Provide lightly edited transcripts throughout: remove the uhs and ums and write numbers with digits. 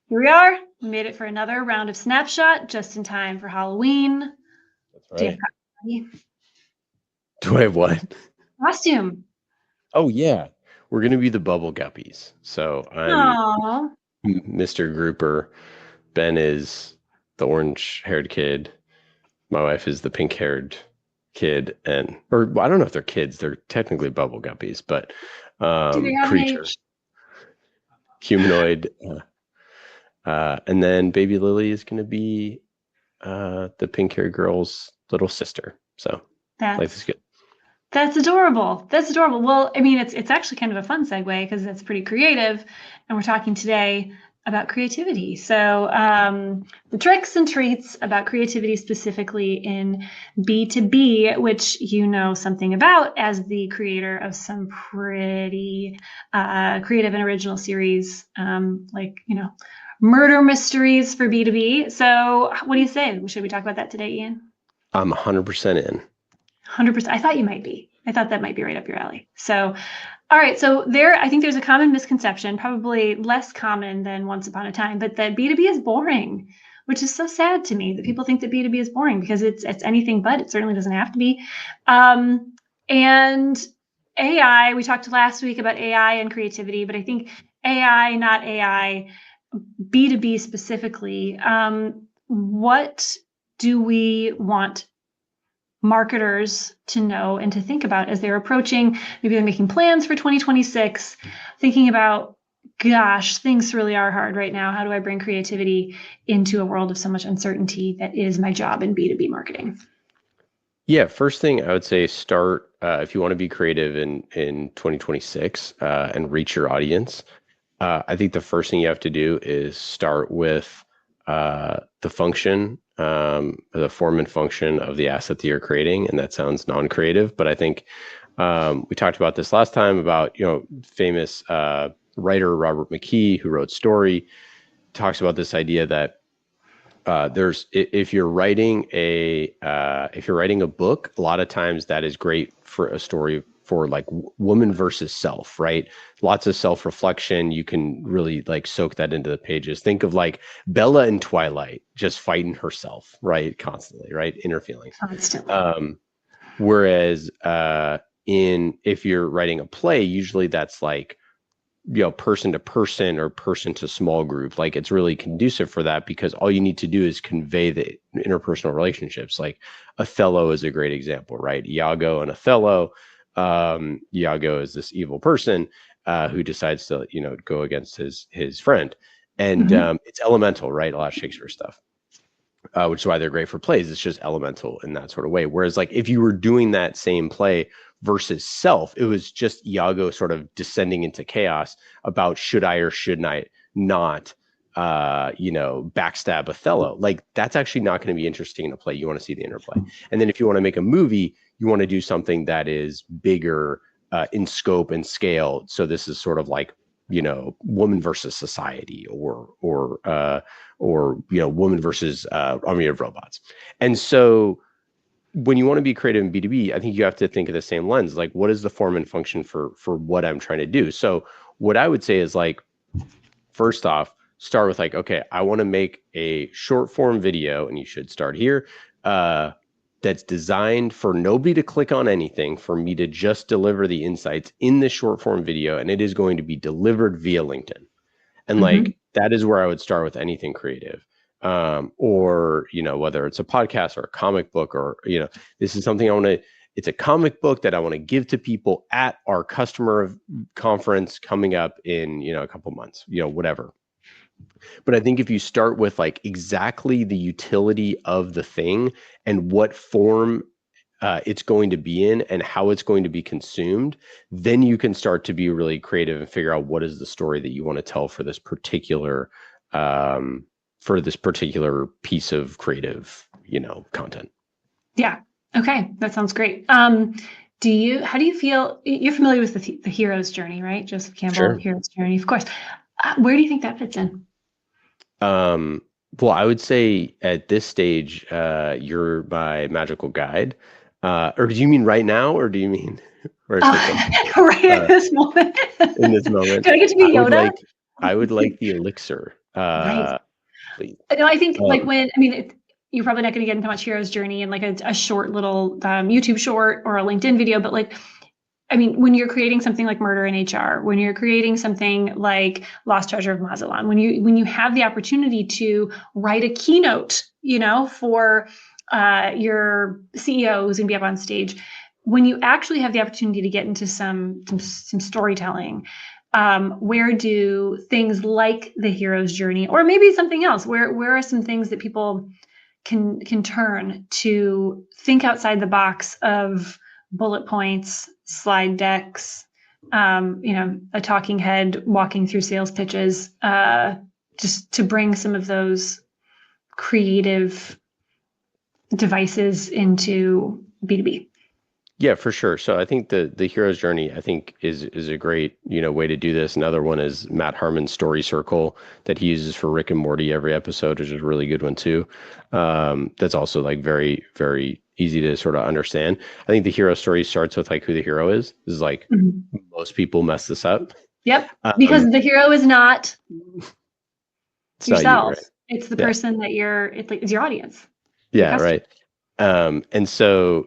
Here we are. We made it for another round of Snapshot, just in time for Halloween. That's Do you right. have Do I have what? costume? Oh yeah, we're gonna be the bubble guppies. So I'm Aww. Mr. Grouper. Ben is the orange-haired kid. My wife is the pink-haired kid, or well, I don't know if they're kids. They're technically bubble guppies, but Do they have an creature, age? humanoid. And then baby Lily is gonna be the pink-haired girl's little sister. So life is That's good. that's adorable. That's adorable. Well, I mean, it's actually kind of a fun segue because it's pretty creative, and we're talking today about creativity. So, the tricks and treats about creativity, specifically in B2B, which you know something about as the creator of some pretty creative and original series, like murder mysteries for B2B. So, what do you say? Should we talk about that today, Ian? I'm 100% in. 100%. I thought you might be. I thought that might be right up your alley. So, all right. So I think there's a common misconception, probably less common than once upon a time, but that B2B is boring, which is so sad to me that people think that B2B is boring because it's anything but. It certainly doesn't have to be. And AI, we talked last week about AI and creativity, but I think AI, not AI, B2B specifically. What do we want marketers to know and to think about as they're approaching, maybe they're making plans for 2026, thinking about, gosh, things really are hard right now. How do I bring creativity into a world of so much uncertainty that is my job in B2B marketing? Yeah, first thing I would say start if you want to be creative in 2026 and reach your audience. I think the first thing you have to do is start with the function, the form and function of the asset that you're creating, and that sounds non-creative, but I think we talked about this last time about famous writer Robert McKee, who wrote Story, talks about this idea that if you're writing a book, a lot of times that is great for a story for like woman versus self, right? Lots of self-reflection. You can really like soak that into the pages. Think of like Bella in Twilight, just fighting herself, right? Constantly, right? Inner feelings. Constantly. Whereas if you're writing a play, usually that's like person to person or person to small group. Like it's really conducive for that because all you need to do is convey the interpersonal relationships. Like Othello is a great example, right? Iago and Othello. Iago is this evil person who decides to go against his friend, and it's elemental, right? A lot of Shakespeare stuff. Which is why they're great for plays. It's just elemental in that sort of way. Whereas like if you were doing that same play versus self, it was just Iago sort of descending into chaos about should I or should I not, backstab Othello. Like that's actually not going to be interesting in a play. You want to see the interplay. And then if you want to make a movie, you want to do something that is bigger in scope and scale. So this is sort of like, woman versus society or woman versus army of robots. And so when you want to be creative in B2B, I think you have to think of the same lens. Like, what is the form and function for what I'm trying to do? So what I would say is like, first off, start with like, okay, I want to make a short form video, and you should start here, that's designed for nobody to click on anything, for me to just deliver the insights in this short form video, and it is going to be delivered via LinkedIn. And like, that is where I would start with anything creative. Or, whether it's a podcast or a comic book, or, this is something it's a comic book that I want to give to people at our customer conference coming up in, a couple months, whatever. But I think if you start with like exactly the utility of the thing and what form it's going to be in and how it's going to be consumed, then you can start to be really creative and figure out what is the story that you want to tell for this particular piece of creative, content. Yeah. Okay. That sounds great. How do you feel, you're familiar with the hero's journey, right? Joseph Campbell, Sure. Hero's Journey, of course. Where do you think that fits in? Well, I would say at this stage, you're my magical guide. Or do you mean right now, or do you mean right at this moment? In this moment? Can I get to be Yoda? I would like the elixir Right. Please. No, I think like Um, you're probably not going to get into much hero's journey in like a short little YouTube short or a LinkedIn video, but like, I mean, when you're creating something like Murder in HR, when you're creating something like Lost Treasure of Mazatlan, when you have the opportunity to write a keynote, for your CEO who's going to be up on stage, when you actually have the opportunity to get into some storytelling, where do things like the hero's journey, or maybe something else, where are some things that people can turn to think outside the box of bullet points, slide decks, a talking head walking through sales pitches, just to bring some of those creative devices into B2B? Yeah, for sure. So I think the hero's journey, I think, is a great, way to do this. Another one is Matt Harmon's story circle that he uses for Rick and Morty every episode, which is a really good one too. That's also like very, very easy to sort of understand. I think the hero story starts with like who the hero is. This is like most people mess this up. Yep, because the hero is not It's not you, yourself. right? It's the Yeah. person it's your audience. Yeah, right. And so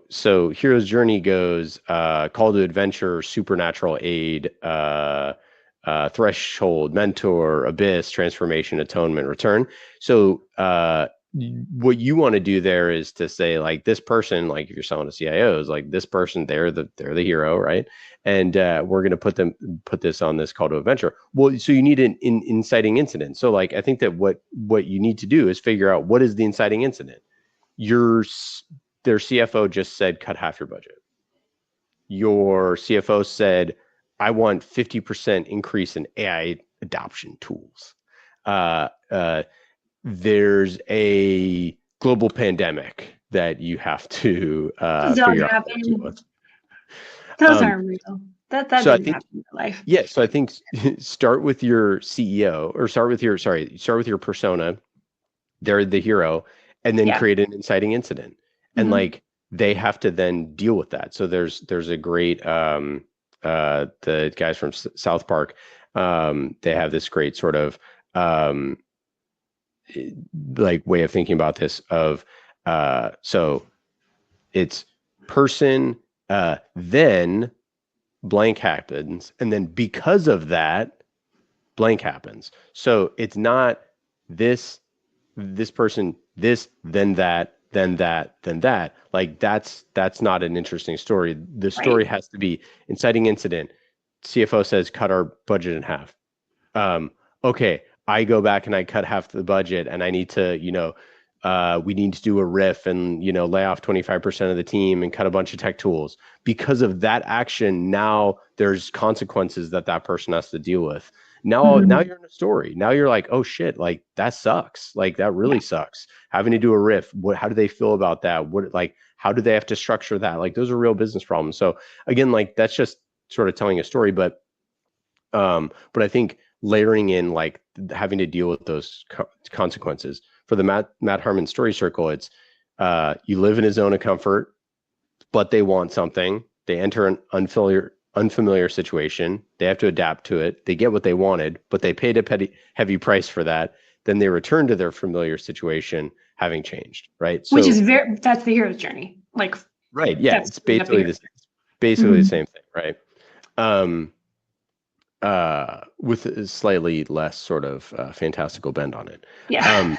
hero's journey goes call to adventure, supernatural aid, threshold, mentor, abyss, transformation, atonement, return. So what you want to do there is to say like this person, like if you're selling to CIOs, like this person, they're the hero, right? And we're going to put this on this call to adventure. Well, so you need an inciting incident. So like I think that what you need to do is figure out what is the inciting incident. Their CFO just said cut half your budget. Your CFO said, I want 50% increase in AI adoption tools. There's a global pandemic that you have to Those don't figure out how to deal happen. with. Those aren't real. That So I didn't think, happen in real life. yeah. So I think start with your CEO or start with your persona. They're the hero, and then Yeah. create an inciting incident. And like they have to then deal with that. So there's a great the guys from South Park, they have this great sort of like way of thinking about this of so it's person then blank happens, and then because of that blank happens. So it's not this person, this, then that, then that, then that. Like that's not an interesting story. The story has to be inciting incident. CFO says cut our budget in half. Okay, I go back and I cut half the budget, and I need to, we need to do a riff and lay off 25% of the team and cut a bunch of tech tools. Because of that action, now there's consequences that person has to deal with. Now you're in a story. Now you're like, oh shit, like that sucks. Like that really sucks. Having to do a riff. How do they feel about that? How do they have to structure that? Like those are real business problems. So again, like that's just sort of telling a story, but I think layering in like having to deal with those consequences. For the Matt Harmon story circle, it's you live in a zone of comfort, but they want something. They enter an unfamiliar situation. They have to adapt to it. They get what they wanted, but they paid a heavy price for that. Then they return to their familiar situation, having changed, right? So, which is that's the hero's journey. Like, right, yeah, it's basically the same thing, right? With a slightly less sort of fantastical bend on it. Yeah.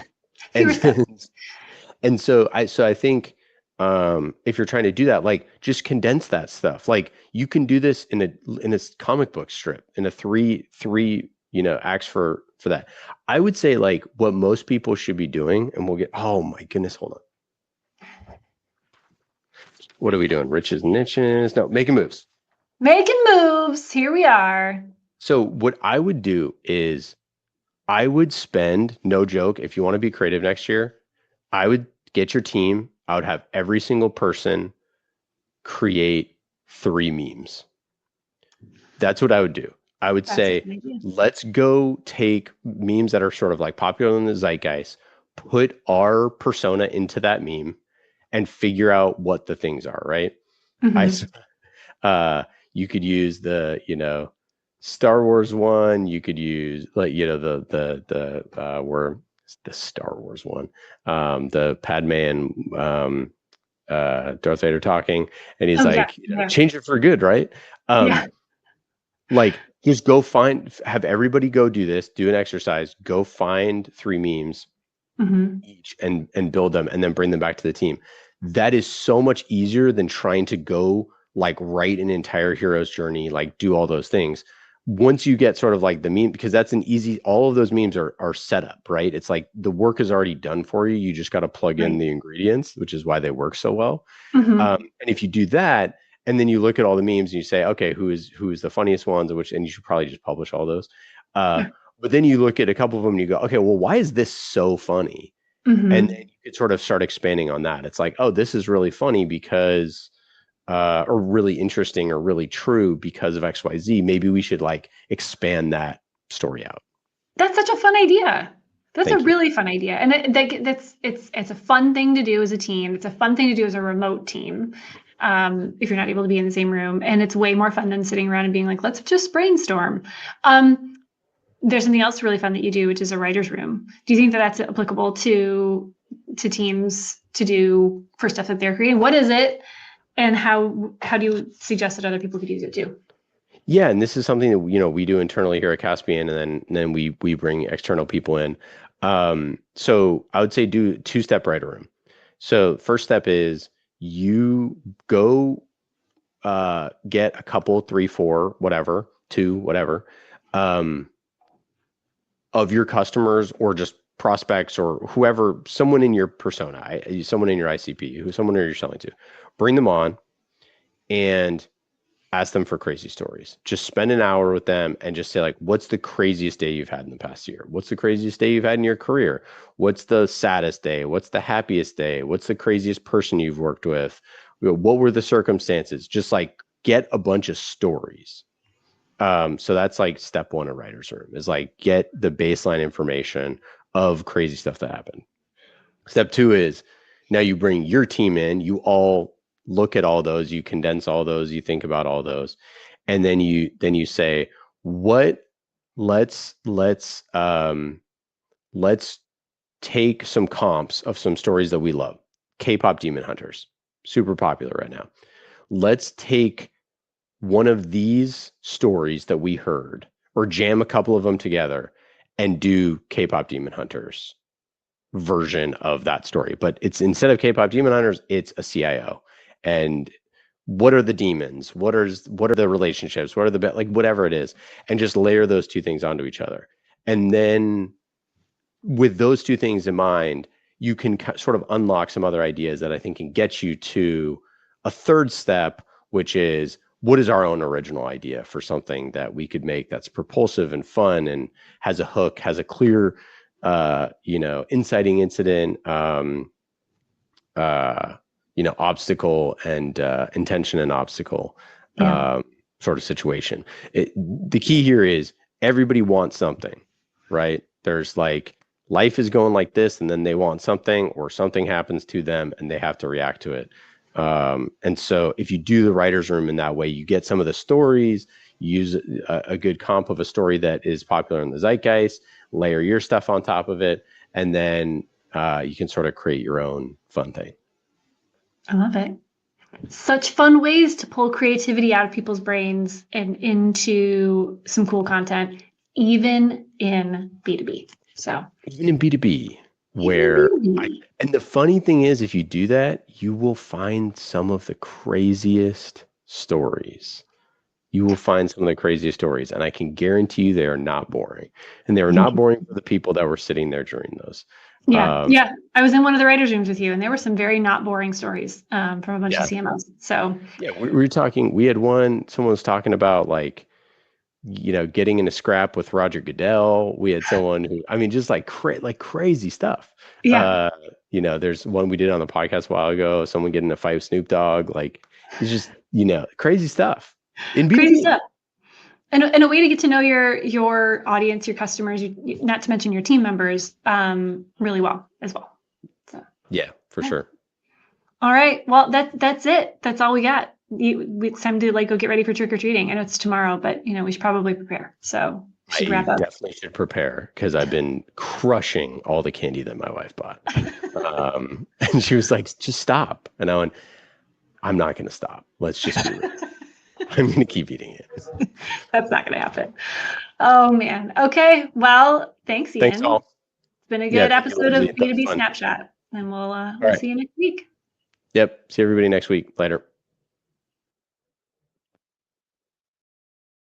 And so I think if you're trying to do that, like just condense that stuff. Like you can do this in a comic book strip, in a three acts for that. I would say like what most people should be doing, and we'll get, oh my goodness, hold on. What are we doing? Riches and niches? No, making moves. Making moves. Here we are. So what I would do is I would spend, no joke, if you want to be creative next year, I would get your team. I would have every single person create 3 memes. That's what I would do. I would say, let's go take memes that are sort of like popular in the zeitgeist, put our persona into that meme, and figure out what the things are, right? You could use the, Star Wars one. You could use like, you know, the where the Star Wars one, the Padme and Darth Vader talking, and he's Oh yeah, like, you know, change it for good, right? yeah. Like just go have everybody go do this, do an exercise, go find 3 memes Hmm. each and build them and then bring them back to the team. That is so much easier than trying to go like write an entire hero's journey, like do all those things. Once you get sort of like the meme, because that's an easy, all of those memes are set up, right? It's like the work is already done for you. You just got to plug in Right. the ingredients, which is why they work so well. Hmm. And if you do that, and then you look at all the memes and you say, okay, who is the funniest ones, and you should probably just publish all those. Uh, Yeah. but then you look at a couple of them and you go, okay, well, why is this so funny? And then Hmm. you could sort of start expanding on that. It's like, oh, this is really funny because, or really interesting or really true because of XYZ. Maybe we should like expand that story out. That's such a fun idea. That's a Thank you. really fun idea, and that's it's a fun thing to do as a team. It's a fun thing to do as a remote team, if you're not able to be in the same room, and it's way more fun than sitting around and being like, let's just brainstorm. There's something else really fun that you do, which is a writer's room. Do you think that that's applicable to teams to do for stuff that they're creating? What is it, and how do you suggest that other people could use it too? Yeah, and this is something that you know we do internally here at Caspian, and then we bring external people in. So I would say do 2-step writer room. So first step is you go get a couple, 3, 4, whatever, 2, whatever, um, of your customers or just prospects or whoever, someone in your persona, someone in your ICP, someone you're selling to, bring them on and ask them for crazy stories. Just spend an hour with them and just say like, what's the craziest day you've had in the past year? What's the craziest day you've had in your career? What's the saddest day? What's the happiest day? What's the craziest person you've worked with? What were the circumstances? Just like get a bunch of stories. So that's like step 1 of writer's room is like get the baseline information of crazy stuff that happened. Step 2 is now you bring your team in, you all look at all those, you condense all those, you think about all those, and then you say, what let's take some comps of some stories that we love. K-pop Demon Hunters, super popular right now. Let's take one of these stories that we heard or jam a couple of them together and do K-pop Demon Hunters version of that story. But it's instead of K-pop Demon Hunters, it's a CIO. And what are the demons? What are the relationships? What are the like whatever it is, and just layer those 2 things onto each other. And then with those 2 things in mind, you can sort of unlock some other ideas that I think can get you to a 3rd step, which is what is our own original idea for something that we could make that's propulsive and fun and has a hook, has a clear, inciting incident, obstacle and intention and obstacle Yeah. sort of situation. The key here is everybody wants something, right? There's like life is going like this, and then they want something, or something happens to them and they have to react to it. And so if you do the writer's room in that way, you get some of the stories, you use a good comp of a story that is popular in the zeitgeist, layer your stuff on top of it, and then you can sort of create your own fun thing. I love it. Such fun ways to pull creativity out of people's brains and into some cool content, even in B2B. So Even in B2B, even in where B2B. and the funny thing is, if you do that, you will find some of the craziest stories. You will find some of the craziest stories, and I can guarantee you they are not boring. And they were not boring for the people that were sitting there during those. Yeah, Um, yeah. I was in one of the writers' rooms with you, and there were some very not boring stories from a bunch of yeah, CMOs. So yeah, we were talking. We had someone was talking about like, getting in a scrap with Roger Goodell. We had someone who, I mean, just like like crazy stuff. yeah, There's one we did on the podcast a while ago. Someone getting in a fight with Snoop Dogg. Like, it's just crazy stuff in crazy B2B. stuff. And a way to get to know your audience, your customers, not to mention your team members, really well as well. So Yeah, for yeah. sure. All right. Well, that's it. That's all we got. it's time to like go get ready for trick or treating. I know it's tomorrow, but you know, we should probably prepare. So we should wrap I up. definitely should prepare because I've been crushing all the candy that my wife bought. And she was like, just stop. And I went, I'm not going to stop. Let's just do it. I'm going to keep eating it. That's not going to happen. Oh, man. Okay. Well, thanks, Ian. Thanks all. It's been a good episode of Lindsay. That was B2B fun. Snapshot. And we'll right. see you next week. Yep. See everybody next week. Later.